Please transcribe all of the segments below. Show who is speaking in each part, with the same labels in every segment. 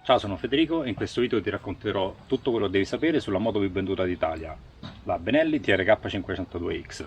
Speaker 1: Ciao, sono Federico e in questo video ti racconterò tutto quello che devi sapere sulla moto più venduta d'Italia, la Benelli TRK 502X.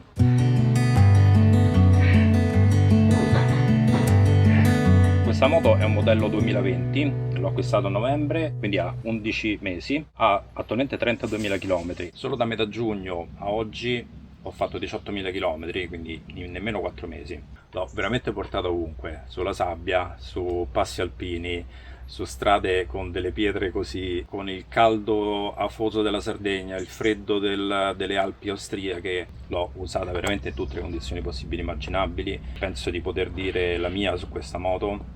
Speaker 1: Questa moto è un modello 2020, l'ho acquistato a novembre, quindi ha 11 mesi, ha attualmente 32.000 km. Solo da metà giugno a oggi ho fatto 18.000 km, quindi in nemmeno 4 mesi. L'ho veramente portato ovunque, sulla sabbia, su passi alpini, su strade con delle pietre così, con il caldo afoso della Sardegna, il freddo delle Alpi austriache. L'ho usata veramente in tutte le condizioni possibili e immaginabili. Penso di poter dire la mia su questa moto.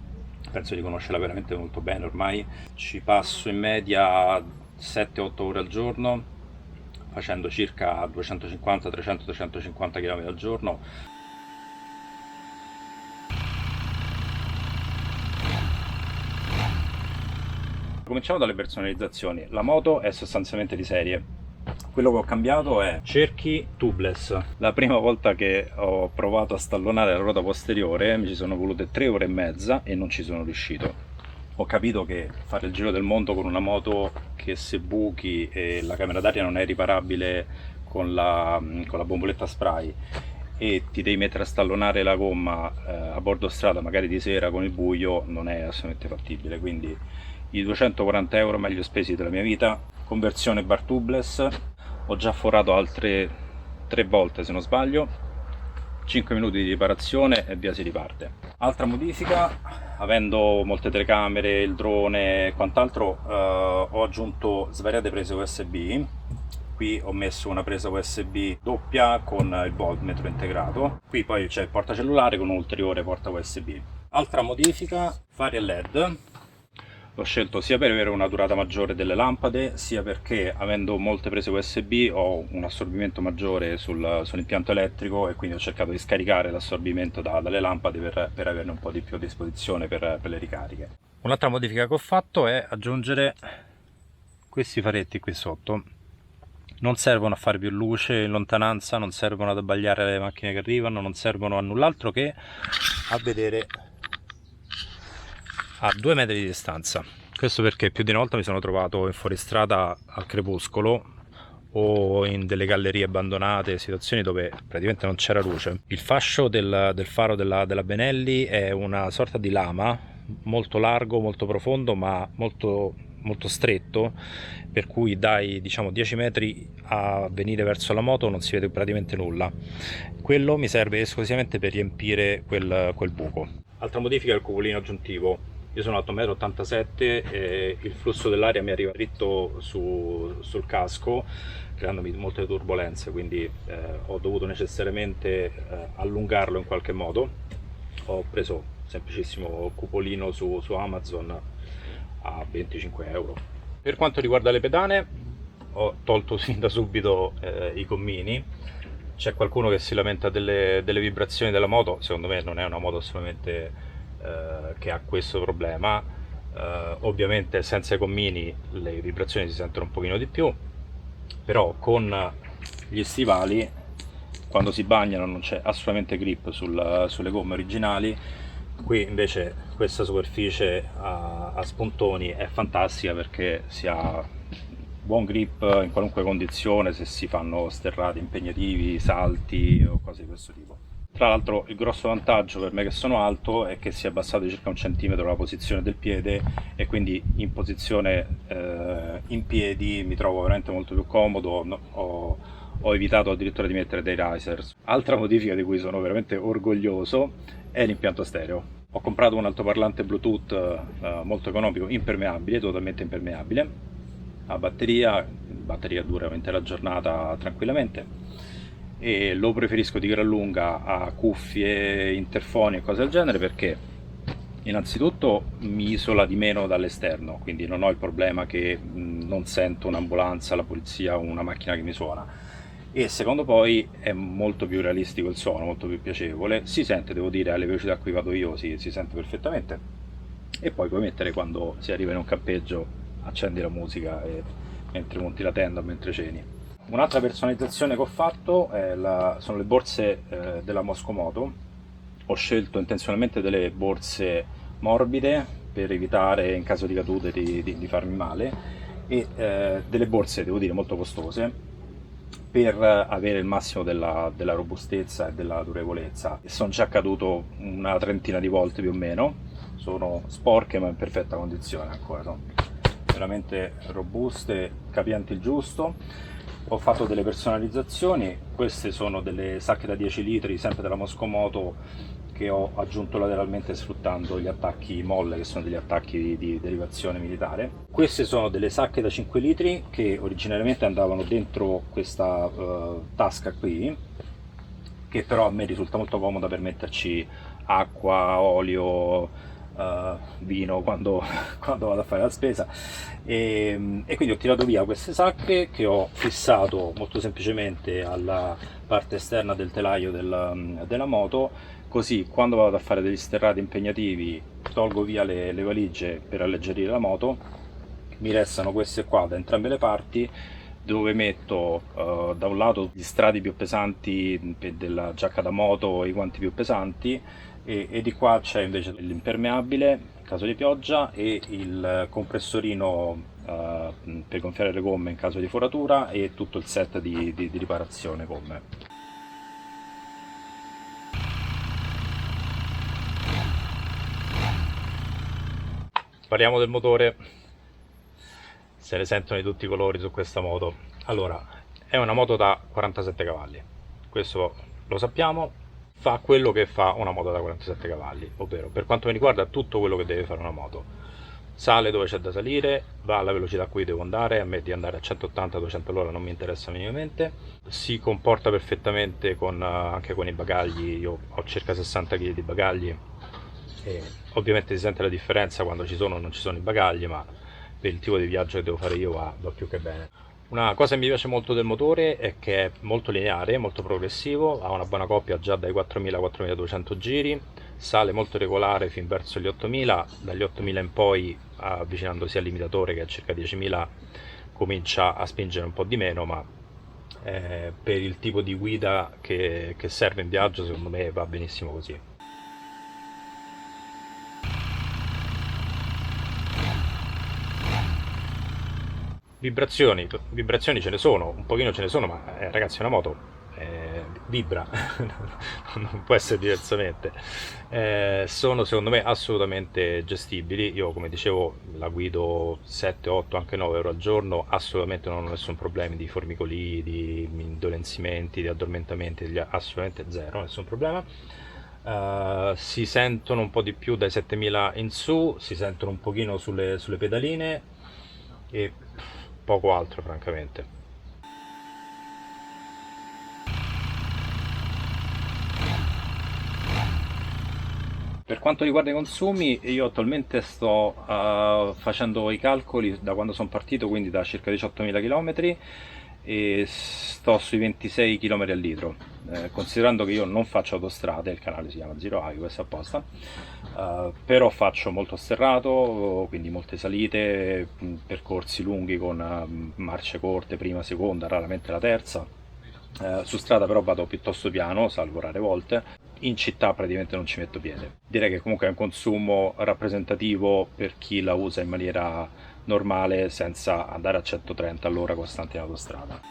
Speaker 1: Penso di conoscerla veramente molto bene ormai. Ci passo in media 7-8 ore al giorno, facendo circa 250, 300, 350 km al giorno. Cominciamo dalle personalizzazioni. La moto è sostanzialmente di serie. Quello che ho cambiato è cerchi tubeless. La prima volta che ho provato a stallonare la ruota posteriore mi ci sono volute 3 ore e mezza e non ci sono riuscito. Ho capito che fare il giro del mondo con una moto che se buchi e la camera d'aria non è riparabile con la bomboletta spray e ti devi mettere a stallonare la gomma a bordo strada magari di sera con il buio non è assolutamente fattibile, quindi i 240 euro meglio spesi della mia vita. Conversione bar tubeless, ho già forato altre 3 volte se non sbaglio, 5 minuti di riparazione e via si riparte. Altra modifica, avendo molte telecamere, il drone e quant'altro, ho aggiunto svariate prese USB. Qui ho messo una presa USB doppia con il voltmetro integrato. Qui poi c'è il portacellulare con un ulteriore porta USB. Altra modifica, fari a LED. L'ho scelto sia per avere una durata maggiore delle lampade, sia perché avendo molte prese USB ho un assorbimento maggiore sull'impianto elettrico e quindi ho cercato di scaricare l'assorbimento dalle lampade per averne un po' di più a disposizione per le ricariche. Un'altra modifica che ho fatto è aggiungere questi faretti qui sotto. Non servono a fare più luce in lontananza, non servono ad abbagliare le macchine che arrivano, non servono a null'altro che a vedere a 2 metri di distanza. Questo perché più di una volta mi sono trovato in fuoristrada al crepuscolo o in delle gallerie abbandonate, situazioni dove praticamente non c'era luce. Il fascio del faro della Benelli è una sorta di lama, molto largo, molto profondo, ma molto stretto, per cui dai 10 metri a venire verso la moto non si vede praticamente nulla. Quello mi serve esclusivamente per riempire quel buco. Altra modifica è il cupolino aggiuntivo. Io sono alto 1,87 m e il flusso dell'aria mi arriva dritto sul casco, creandomi molte turbolenze, quindi ho dovuto necessariamente allungarlo in qualche modo. Ho preso semplicissimo cupolino su Amazon a 25 euro. Per quanto riguarda le pedane, ho tolto sin da subito i gommini. C'è qualcuno che si lamenta delle vibrazioni della moto, secondo me non è una moto assolutamente che ha questo problema. Ovviamente senza i gommini le vibrazioni si sentono un pochino di più, però con gli stivali quando si bagnano non c'è assolutamente grip sulle gomme originali. Qui invece questa superficie a spuntoni è fantastica perché si ha buon grip in qualunque condizione, se si fanno sterrati impegnativi, salti o cose di questo tipo. Tra l'altro il grosso vantaggio per me che sono alto è che si è abbassato di circa 1 centimetro la posizione del piede e quindi in posizione in piedi mi trovo veramente molto più comodo. Ho evitato addirittura di mettere dei risers. Altra modifica di cui sono veramente orgoglioso è l'impianto stereo. Ho comprato un altoparlante Bluetooth molto economico, impermeabile, totalmente impermeabile, a batteria dura un'intera giornata tranquillamente e lo preferisco di gran lunga a cuffie, interfoni e cose del genere perché innanzitutto mi isola di meno dall'esterno, quindi non ho il problema che non sento un'ambulanza, la polizia o una macchina che mi suona, e secondo poi è molto più realistico il suono, molto più piacevole, si sente, devo dire, alle velocità a cui vado io si sente perfettamente, e poi puoi mettere quando si arriva in un campeggio, accendi la musica mentre monti la tenda o mentre ceni. Un'altra personalizzazione che ho fatto sono le borse della Moscomoto. Ho scelto intenzionalmente delle borse morbide per evitare in caso di cadute di farmi male, e delle borse, devo dire, molto costose per avere il massimo della robustezza e della durevolezza. E sono già caduto una trentina di volte più o meno, sono sporche ma in perfetta condizione ancora, sono veramente robuste, capienti il giusto. Ho fatto delle personalizzazioni, queste sono delle sacche da 10 litri, sempre della Moscomoto, che ho aggiunto lateralmente sfruttando gli attacchi molle, che sono degli attacchi di derivazione militare. Queste sono delle sacche da 5 litri che originariamente andavano dentro questa tasca qui, che però a me risulta molto comoda per metterci acqua, olio, vino quando, quando vado a fare la spesa, e quindi ho tirato via queste sacche che ho fissato molto semplicemente alla parte esterna del telaio della moto, così quando vado a fare degli sterrati impegnativi tolgo via le valigie per alleggerire la moto, mi restano queste qua da entrambe le parti, dove metto da un lato gli strati più pesanti della giacca da moto e i guanti più pesanti, e di qua c'è invece l'impermeabile in caso di pioggia e il compressorino per gonfiare le gomme in caso di foratura, e tutto il set di riparazione gomme. Parliamo del motore, se ne sentono di tutti i colori su questa moto. Allora, è una moto da 47 cavalli, questo lo sappiamo, fa quello che fa una moto da 47 cavalli, ovvero per quanto mi riguarda tutto quello che deve fare una moto. Sale dove c'è da salire, va alla velocità a cui devo andare, a me di andare a 180-200 all'ora non mi interessa minimamente, si comporta perfettamente anche con i bagagli, io ho circa 60 kg di bagagli, e ovviamente si sente la differenza quando ci sono o non ci sono i bagagli, ma per il tipo di viaggio che devo fare io va più che bene. Una cosa che mi piace molto del motore è che è molto lineare, molto progressivo, ha una buona coppia già dai 4000-4200 giri, sale molto regolare fin verso gli 8000, dagli 8000 in poi, avvicinandosi al limitatore che è circa 10.000, comincia a spingere un po' di meno, ma per il tipo di guida che serve in viaggio secondo me va benissimo così. Vibrazioni ce ne sono, un pochino ce ne sono, ma ragazzi, è una moto, vibra, non può essere diversamente. Sono secondo me assolutamente gestibili, io come dicevo la guido 7, 8, anche 9 euro al giorno, assolutamente non ho nessun problema di formicolii, di indolenzimenti, di addormentamenti, assolutamente zero, nessun problema. Si sentono un po' di più dai 7000 in su, si sentono un pochino sulle pedaline e poco altro francamente. Per quanto riguarda i consumi, io attualmente sto facendo i calcoli da quando sono partito, quindi da circa 18.000 km, e sto sui 26 km al litro, considerando che io non faccio autostrade, il canale si chiama Zero Highway, questo apposta, però faccio molto sterrato, quindi molte salite, percorsi lunghi con marce corte, prima, seconda, raramente la terza. Su strada però vado piuttosto piano, salvo rare volte. In città praticamente non ci metto piede. Direi che comunque è un consumo rappresentativo per chi la usa in maniera normale, senza andare a 130 all'ora costante in autostrada.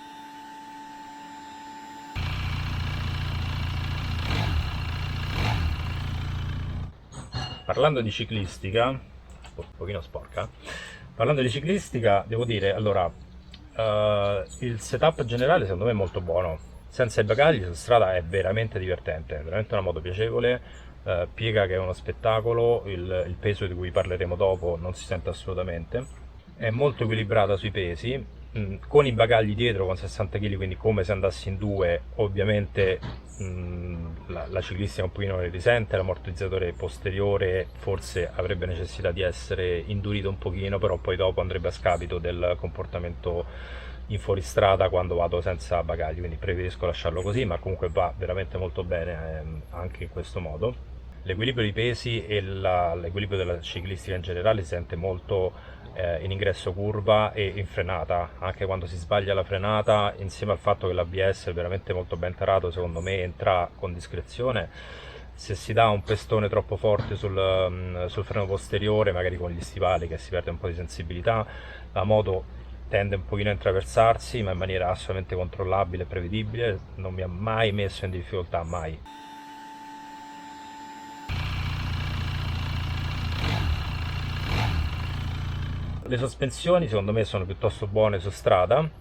Speaker 1: Parlando di ciclistica, un pochino sporca, parlando di ciclistica devo dire, allora, il setup generale secondo me è molto buono, senza i bagagli su strada è veramente divertente, è veramente una moto piacevole, piega che è uno spettacolo, il peso di cui parleremo dopo non si sente assolutamente, è molto equilibrata sui pesi, con i bagagli dietro con 60 kg, quindi come se andassi in due, ovviamente la ciclistica un pochino ne risente, l'ammortizzatore posteriore forse avrebbe necessità di essere indurito un pochino, però poi dopo andrebbe a scapito del comportamento in fuoristrada quando vado senza bagagli, quindi preferisco lasciarlo così, ma comunque va veramente molto bene anche in questo modo. L'equilibrio dei pesi e l'equilibrio della ciclistica in generale si sente molto in ingresso curva e in frenata, anche quando si sbaglia la frenata, insieme al fatto che l'ABS è veramente molto ben tarato, secondo me entra con discrezione, se si dà un pestone troppo forte sul freno posteriore, magari con gli stivali, che si perde un po' di sensibilità, la moto tende un pochino a intraversarsi, ma in maniera assolutamente controllabile e prevedibile. Non mi ha mai messo in difficoltà, mai. Le sospensioni secondo me sono piuttosto buone su strada.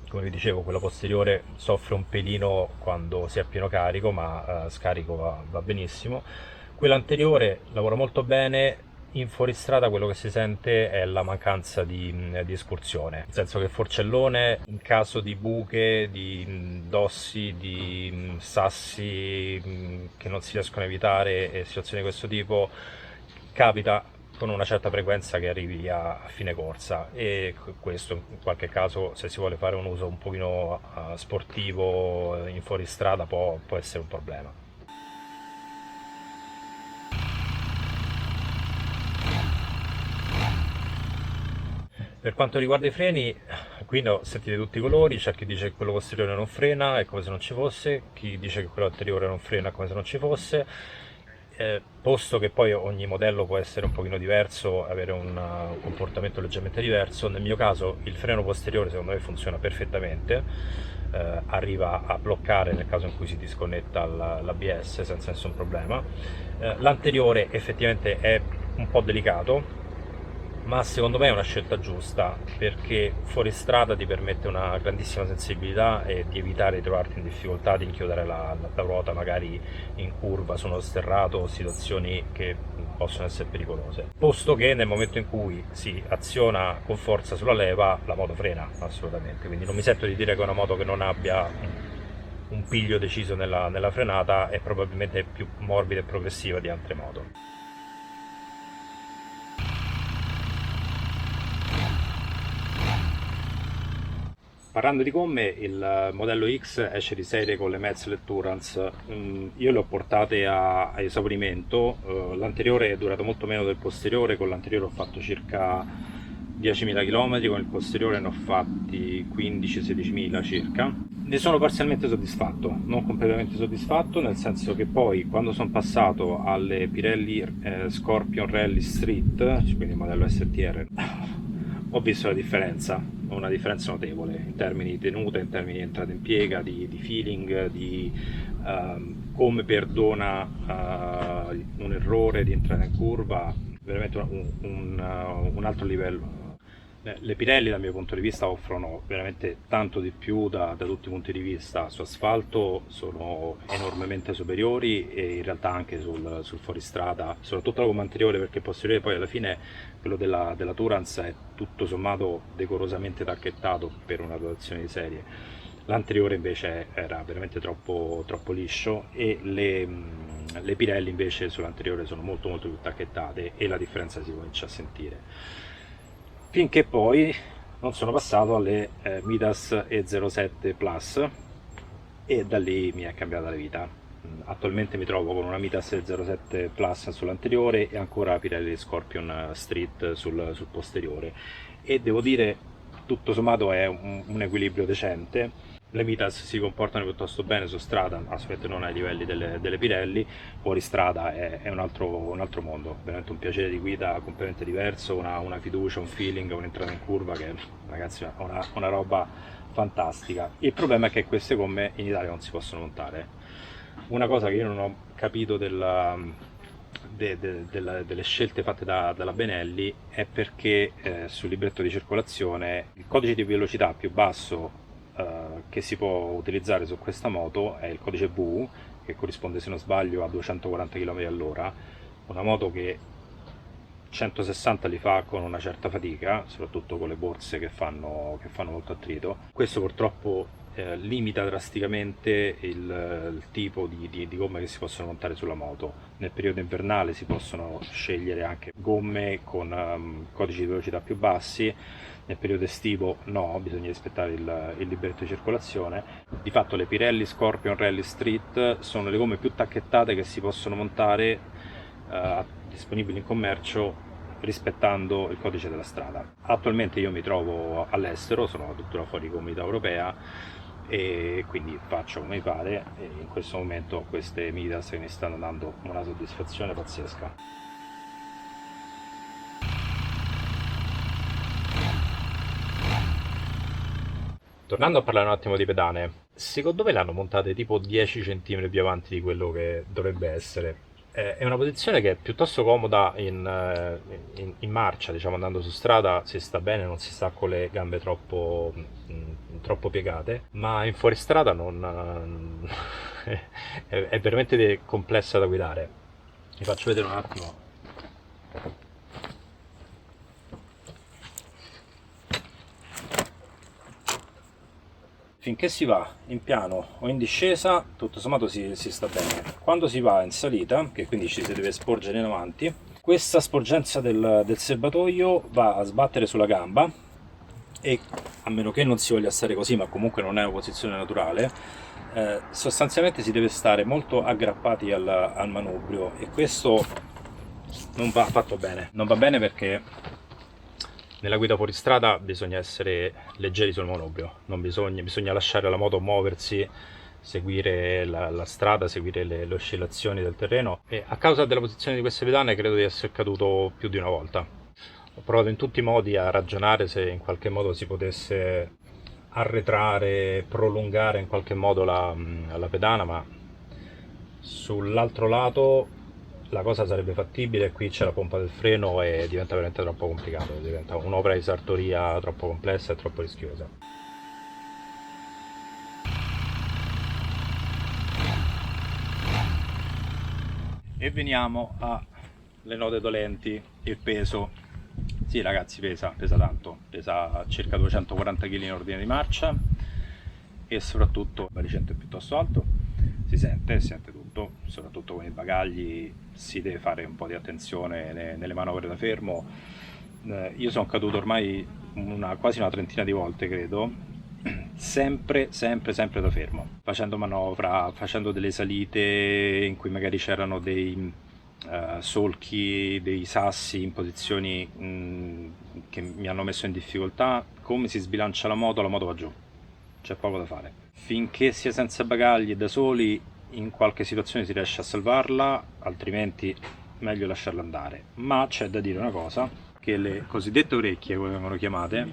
Speaker 1: Come vi dicevo, quella posteriore soffre un pelino quando si è a pieno carico, ma scarico va benissimo. Quella anteriore lavora molto bene. In fuoristrada quello che si sente è la mancanza di escursione, nel senso che forcellone in caso di buche, di dossi, di sassi che non si riescono a evitare e situazioni di questo tipo, capita con una certa frequenza che arrivi a fine corsa, e questo in qualche caso, se si vuole fare un uso un pochino sportivo in fuoristrada, può essere un problema. Per quanto riguarda i freni, qui sentite tutti i colori, c'è chi dice che quello posteriore non frena, è come se non ci fosse, chi dice che quello anteriore non frena, è come se non ci fosse. Posto che poi ogni modello può essere un pochino diverso, avere un comportamento leggermente diverso, nel mio caso il freno posteriore secondo me funziona perfettamente, arriva a bloccare nel caso in cui si disconnetta l'ABS senza nessun problema. L'anteriore effettivamente è un po' delicato, ma secondo me è una scelta giusta, perché fuori strada ti permette una grandissima sensibilità e di evitare di trovarti in difficoltà di inchiodare la ruota magari in curva su uno sterrato o situazioni che possono essere pericolose. Posto che nel momento in cui si aziona con forza sulla leva, la moto frena assolutamente, quindi non mi sento di dire che è una moto che non abbia un piglio deciso nella frenata, è probabilmente più morbida e progressiva di altre moto. Parlando di gomme, il modello X esce di serie con le Metzeler Tourance. Io le ho portate a esaurimento. L'anteriore è durato molto meno del posteriore, con l'anteriore ho fatto circa 10.000 km, con il posteriore ne ho fatti 15-16.000 circa. Ne sono parzialmente soddisfatto, non completamente soddisfatto, nel senso che poi quando sono passato alle Pirelli Scorpion Rally Street, quindi il modello STR, ho visto la differenza, una differenza notevole in termini di tenuta, in termini di entrata in piega, di feeling, di come perdona un errore di entrata in curva, veramente un altro livello. Le Pirelli dal mio punto di vista offrono veramente tanto di più da tutti i punti di vista. Su asfalto sono enormemente superiori, e in realtà anche sul fuoristrada, soprattutto la gomma anteriore, perché il posteriore poi alla fine, quello della Tourance, è tutto sommato decorosamente tacchettato per una dotazione di serie. L'anteriore invece era veramente troppo liscio, e le Pirelli invece sull'anteriore sono molto più tacchettate, e la differenza si comincia a sentire. Finché poi non sono passato alle Midas E07 Plus, e da lì mi è cambiata la vita. Attualmente mi trovo con una Midas E07 Plus sull'anteriore e ancora Pirelli Scorpion Street sul posteriore, e devo dire tutto sommato è un equilibrio decente. Le Mitas si comportano piuttosto bene su strada, assolutamente non ai livelli delle Pirelli. Fuori strada è un altro mondo, veramente un piacere di guida completamente diverso, una fiducia, un feeling, un'entrata in curva che, ragazzi, è una roba fantastica. Il problema è che queste gomme in Italia non si possono montare. Una cosa che io non ho capito delle scelte fatte dalla Benelli è perché sul libretto di circolazione il codice di velocità più basso che si può utilizzare su questa moto è il codice V, che corrisponde, se non sbaglio, a 240 km/h. Una moto che 160 li fa con una certa fatica, soprattutto con le borse che fanno molto attrito. Questo purtroppo limita drasticamente il tipo di gomme che si possono montare sulla moto. Nel periodo invernale si possono scegliere anche gomme con codici di velocità più bassi, nel periodo estivo no, bisogna rispettare il libretto di circolazione. Di fatto le Pirelli Scorpion Rally Street sono le gomme più tacchettate che si possono montare, disponibili in commercio, rispettando il codice della strada. Attualmente io mi trovo all'estero, sono addirittura fuori comunità europea, e quindi faccio come mi pare, e in questo momento queste Midas mi stanno dando una soddisfazione pazzesca. Tornando a parlare un attimo di pedane, secondo me l'hanno montate tipo 10 cm più avanti di quello che dovrebbe essere. È una posizione che è piuttosto comoda in marcia, diciamo andando su strada si sta bene, non si sta con le gambe troppo piegate, ma in fuoristrada non, è veramente complessa da guidare. Vi faccio vedere un attimo. Finché si va in piano o in discesa, tutto sommato si sta bene. Quando si va in salita, che quindi ci si deve sporgere in avanti, questa sporgenza del serbatoio va a sbattere sulla gamba e, a meno che non si voglia stare così, ma comunque non è una posizione naturale, sostanzialmente si deve stare molto aggrappati al manubrio, e questo non va affatto bene. Non va bene perché nella guida fuoristrada bisogna essere leggeri sul manubrio, non bisogna lasciare la moto muoversi, seguire la strada, seguire le oscillazioni del terreno, e a causa della posizione di queste pedane credo di essere caduto più di una volta. Ho provato in tutti i modi a ragionare se in qualche modo si potesse arretrare, prolungare in qualche modo la pedana, ma sull'altro lato la cosa sarebbe fattibile. Qui c'è la pompa del freno e diventa veramente troppo complicato, diventa un'opera di sartoria troppo complessa e troppo rischiosa. E veniamo alle note dolenti, il peso. Sì ragazzi, pesa tanto, pesa circa 240 kg in ordine di marcia, e soprattutto il baricentro è piuttosto alto, si sente tutto, soprattutto con i bagagli si deve fare un po' di attenzione nelle manovre da fermo. Io sono caduto ormai quasi una trentina di volte credo, sempre da fermo, facendo manovra, facendo delle salite in cui magari c'erano dei solchi, dei sassi in posizioni che mi hanno messo in difficoltà. Come si sbilancia la moto va giù, c'è poco da fare. Finché si è senza bagagli e da soli, in qualche situazione si riesce a salvarla, altrimenti meglio lasciarla andare. Ma c'è da dire una cosa, che le cosiddette orecchie, come vengono chiamate,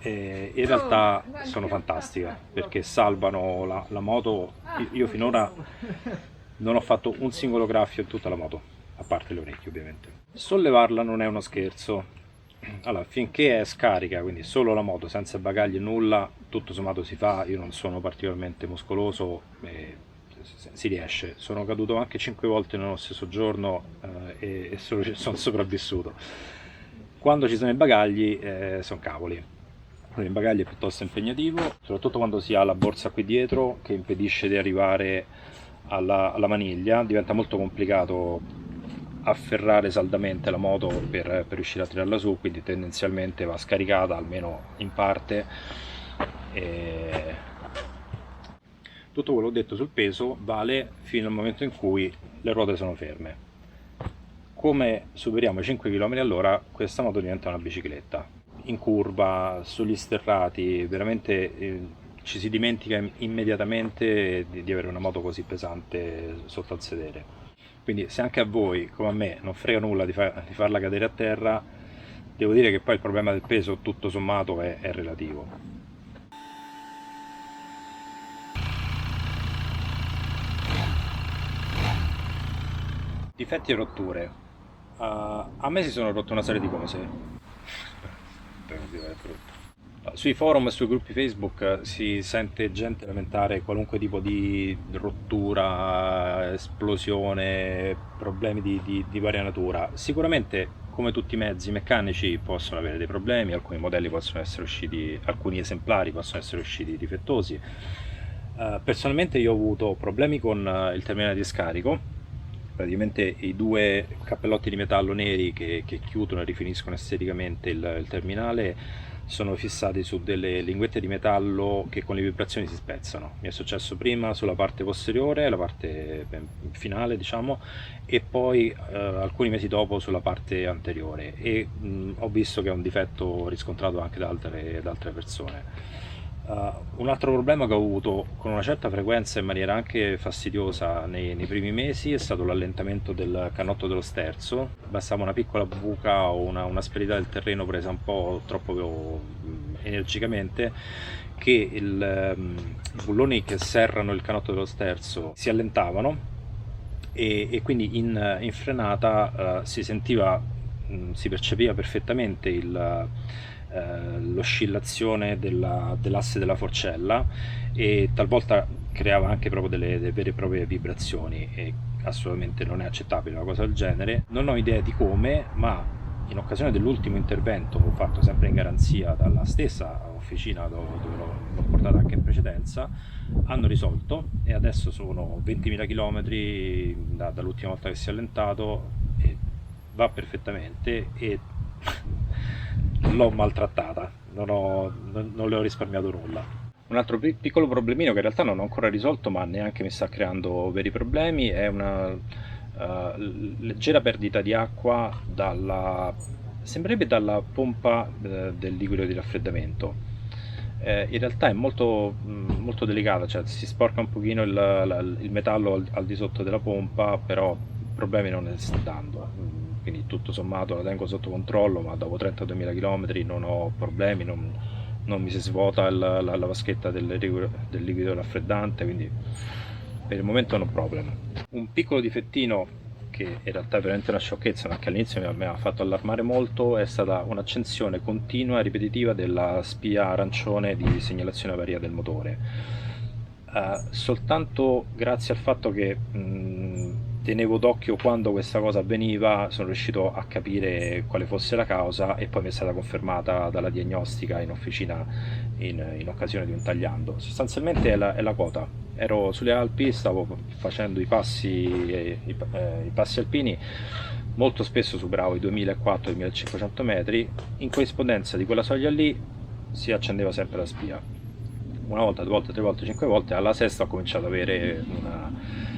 Speaker 1: in realtà sono fantastiche, perché salvano la moto. Io finora non ho fatto un singolo graffio in tutta la moto, a parte le orecchie ovviamente. Sollevarla non è uno scherzo. Allora, finché è scarica, quindi solo la moto, senza bagagli e nulla, tutto sommato si fa. Io non sono particolarmente muscoloso, si riesce. Sono caduto anche 5 volte nello stesso giorno e sono sopravvissuto. Quando ci sono i bagagli sono cavoli. Quindi il bagaglio è piuttosto impegnativo, soprattutto quando si ha la borsa qui dietro che impedisce di arrivare alla maniglia. Diventa molto complicato afferrare saldamente la moto per riuscire a tirarla su, quindi tendenzialmente va scaricata almeno in parte. E tutto quello che ho detto sul peso vale fino al momento in cui le ruote sono ferme. Come superiamo i 5 km all'ora, questa moto diventa una bicicletta. In curva, sugli sterrati, veramente ci si dimentica immediatamente di avere una moto così pesante sotto al sedere. Quindi se anche a voi, come a me, non frega nulla di farla cadere a terra, devo dire che poi il problema del peso tutto sommato è relativo. Difetti e rotture. A me si sono rotte una serie di cose. Sui forum e sui gruppi Facebook si sente gente lamentare qualunque tipo di rottura, esplosione, problemi di varia natura. Sicuramente, come tutti i mezzi meccanici, possono avere dei problemi, alcuni modelli possono essere usciti, alcuni esemplari possono essere usciti difettosi. Personalmente io ho avuto problemi con il terminale di scarico. Praticamente i due cappellotti di metallo neri che chiudono e rifiniscono esteticamente il terminale sono fissati su delle linguette di metallo che con le vibrazioni si spezzano. Mi è successo prima sulla parte posteriore, la parte finale diciamo, e poi alcuni mesi dopo sulla parte anteriore, e ho visto che è un difetto riscontrato anche da altre persone. Un altro problema che ho avuto con una certa frequenza in maniera anche fastidiosa nei primi mesi è stato l'allentamento del canotto dello sterzo. Bastava una piccola buca o un'asperità del terreno presa un po' troppo energicamente che i bulloni che serrano il canotto dello sterzo si allentavano e quindi in frenata si sentiva, si percepiva perfettamente l'oscillazione dell'asse della forcella e talvolta creava anche proprio delle vere e proprie vibrazioni e assolutamente non è accettabile una cosa del genere. Non ho idea di come, ma in occasione dell'ultimo intervento fatto sempre in garanzia dalla stessa officina dove l'ho portata anche in precedenza, hanno risolto e adesso sono 20.000 km dall'ultima volta che si è allentato e va perfettamente e l'ho maltrattata, non le ho risparmiato nulla. Un altro piccolo problemino che in realtà non ho ancora risolto ma neanche mi sta creando veri problemi è una leggera perdita di acqua sembrerebbe dalla pompa del liquido di raffreddamento. In realtà è molto delicata, cioè si sporca un pochino il metallo al di sotto della pompa, però problemi non ne sta dando. Quindi tutto sommato la tengo sotto controllo, ma dopo 32.000 km non ho problemi, non mi si svuota la vaschetta del liquido raffreddante, quindi per il momento non ho problemi. Un piccolo difettino che in realtà è veramente una sciocchezza, ma che all'inizio mi ha fatto allarmare molto, è stata un'accensione continua e ripetitiva della spia arancione di segnalazione avaria del motore. Soltanto grazie al fatto che tenevo d'occhio quando questa cosa avveniva sono riuscito a capire quale fosse la causa e poi mi è stata confermata dalla diagnostica in officina in occasione di un tagliando. Sostanzialmente è la quota. Ero sulle Alpi, stavo facendo i passi alpini, molto spesso superavo i 2400-2500 metri, in corrispondenza di quella soglia lì si accendeva sempre la spia. Una volta, 2 volte, 3 volte, 5 volte, alla sesta ho cominciato ad avere una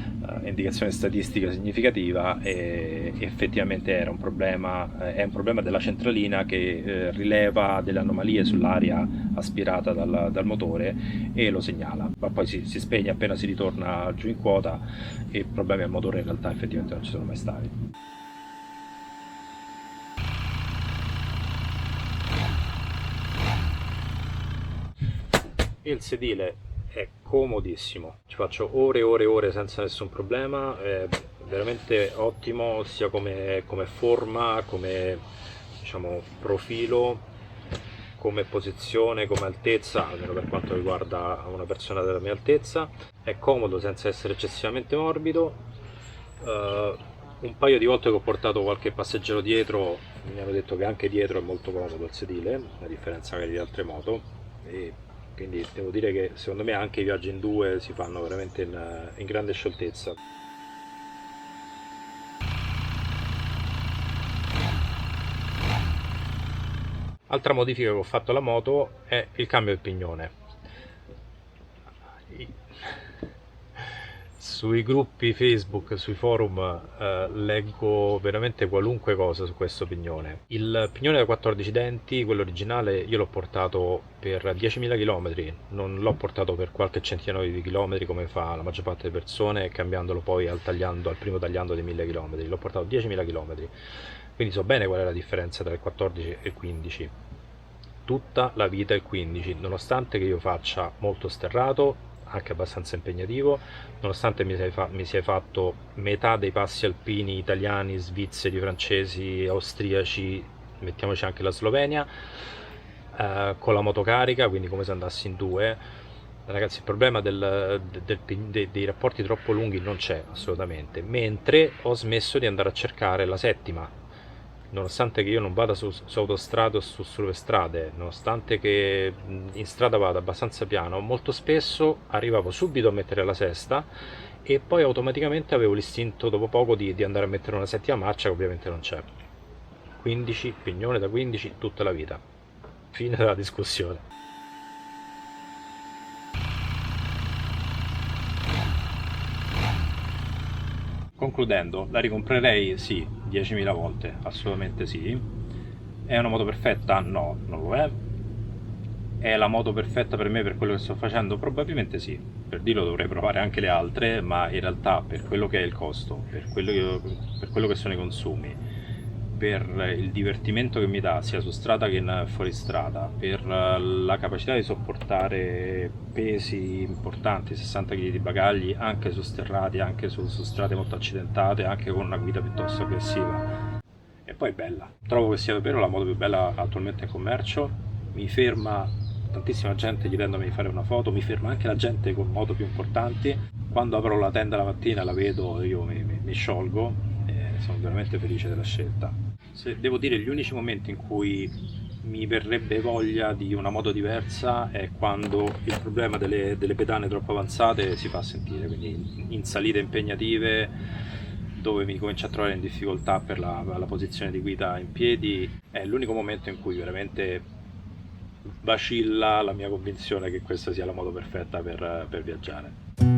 Speaker 1: indicazione statistica significativa e effettivamente era un problema, è un problema della centralina che rileva delle anomalie sull'aria aspirata dal motore e lo segnala, ma poi si spegne appena si ritorna giù in quota e problemi al motore in realtà effettivamente non ci sono mai stati. Il sedile è comodissimo, ci faccio ore e ore e ore senza nessun problema, è veramente ottimo sia come forma, come diciamo profilo, come posizione, come altezza, almeno per quanto riguarda una persona della mia altezza. È comodo senza essere eccessivamente morbido. Un paio di volte che ho portato qualche passeggero dietro mi hanno detto che anche dietro è molto comodo il sedile, a differenza magari di altre moto, e quindi devo dire che secondo me anche i viaggi in due si fanno veramente in grande scioltezza. Altra modifica che ho fatto alla moto è il cambio del pignone. Sui gruppi Facebook, sui forum leggo veramente qualunque cosa su questo pignone. Il pignone da 14 denti, quello originale, io l'ho portato per 10.000 km, non l'ho portato per qualche centinaio di chilometri come fa la maggior parte delle persone, cambiandolo poi al primo tagliando dei 1.000 km. L'ho portato 10.000 km, quindi so bene qual è la differenza tra il 14 e il 15. Tutta la vita il 15, nonostante che io faccia molto sterrato, anche abbastanza impegnativo, nonostante mi sia fatto metà dei passi alpini italiani, svizzeri, francesi, austriaci, mettiamoci anche la Slovenia, con la motocarica, quindi come se andassi in due. Ragazzi, il problema dei rapporti troppo lunghi non c'è assolutamente, mentre ho smesso di andare a cercare la settima. Nonostante che io non vada su autostrade o sulle strade, nonostante che in strada vada abbastanza piano, molto spesso arrivavo subito a mettere la sesta e poi automaticamente avevo l'istinto dopo poco di andare a mettere una settima marcia che ovviamente non c'è. 15, pignone da 15 tutta la vita. Fine della discussione. Concludendo, la ricomprerei sì, 10.000 volte, assolutamente sì. È una moto perfetta? No, non lo è. È la moto perfetta per me per quello che sto facendo? Probabilmente sì, per dirlo dovrei provare anche le altre, ma in realtà per quello che è il costo, per quello che sono i consumi, per il divertimento che mi dà sia su strada che in fuoristrada, per la capacità di sopportare pesi importanti, 60 kg di bagagli, anche su sterrati, anche su strade molto accidentate, anche con una guida piuttosto aggressiva. E poi è bella. Trovo che sia davvero la moto più bella attualmente in commercio. Mi ferma tantissima gente chiedendomi di fare una foto, mi ferma anche la gente con moto più importanti. Quando apro la tenda la mattina la vedo, io mi sciolgo e sono veramente felice della scelta. Se devo dire, gli unici momenti in cui mi verrebbe voglia di una moto diversa è quando il problema delle pedane troppo avanzate si fa sentire, quindi in salite impegnative dove mi comincio a trovare in difficoltà per la posizione di guida in piedi, è l'unico momento in cui veramente vacilla la mia convinzione che questa sia la moto perfetta per viaggiare.